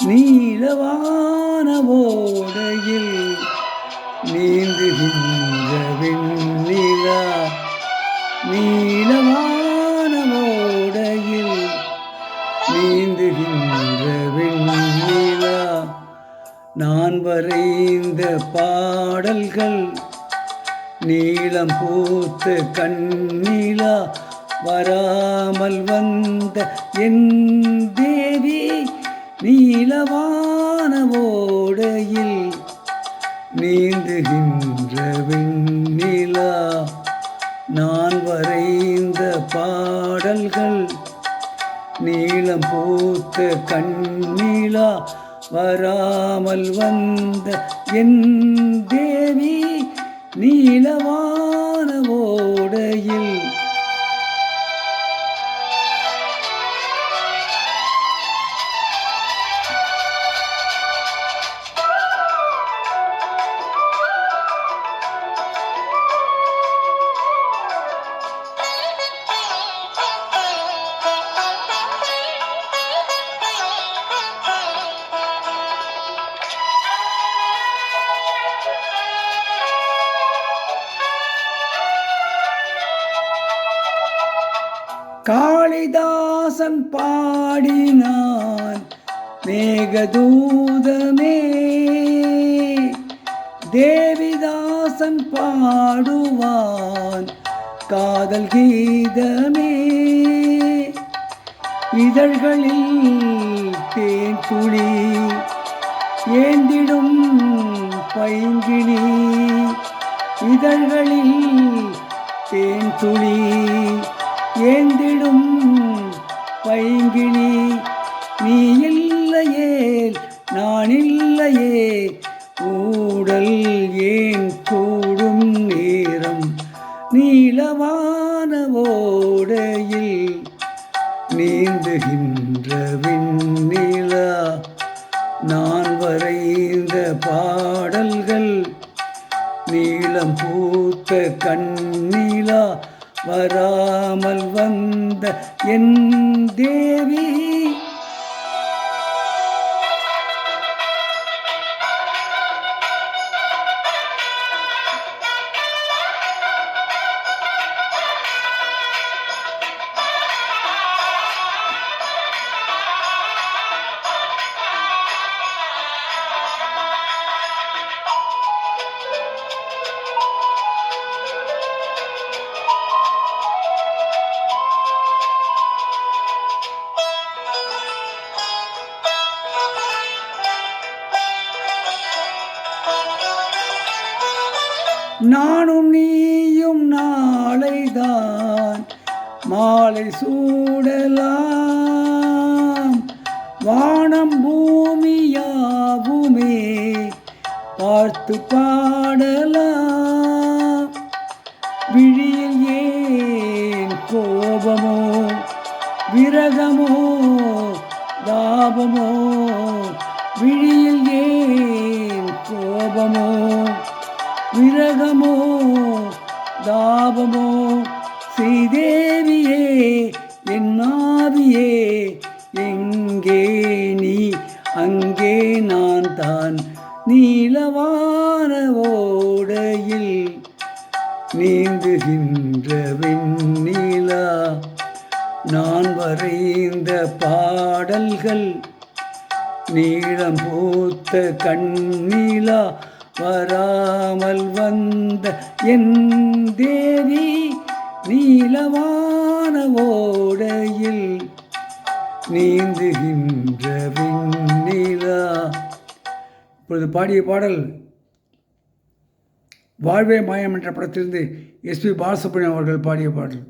நீலவான ஓடையில் நீந்துகின்ற வெண்ணிலா, நீலவான ஓடையில் நீந்துகின்ற வெண்ணிலா, நான் வரைந்த பாடல்கள் நீலம் பூத்த கண்ணிலா, வராமல் வந்த என் தேவி நீலவான ஓடையில் நீந்துகின்ற வெண்ணிலா, நான் வரைந்த பாடல்கள் நீலம் பூத்த கண்ணிலா, வராமல் வந்த என் தேவி நீலவான ஓடையில். காளிதாசன் பாடினான் மேகதூதமே, தேவிதாசன் பாடுவான் காதல் கீதமே, இதழ்களில் தேன் துளி ஏந்திடும் பைங்கிளி, இதழ்களில் தேன் துளி ஏந்திடும் பைங்கிளி, நீ இல்லையே நான் இல்லையே ஊடல் ஏன் கூடும் நேரம், நீலவான ஓடையில் நீந்துகின்ற வெண்ணிலா, நான் வரைந்த பாடல்கள் நீலம் பூத்த கண்ணிலா, வராமல் வந்த என் தேவி. நானும் நீயும் நாளைதான் மாலை சூடலாம், வானம் பூமியாவுமே பார்த்து பாடலாம், விழியில் ஏன் கோபமோ விரகமோ தாபமோ, விழியில் ஏன் கோபமோ விரகமோ தாபமோ, ஸ்ரீதேவியே என் ஆவியே எங்கே நீ அங்கே நான் தான், நீலவான ஓடையில் நீந்துகின்ற வெண்ணிலா, நான் வரைந்த பாடல்கள் நீலம் பூத்த கண்ணிலா, வராமல் வந்த என் தேவி நீலவான ஓடையில் நீந்துகின்ற வெண்ணிலா. இப்பொழுது பாடிய பாடல் வாழ்வே மாயம் என்ற படத்திலிருந்து எஸ்பி பாலசுப்ரமணியம் அவர்கள் பாடிய பாடல்.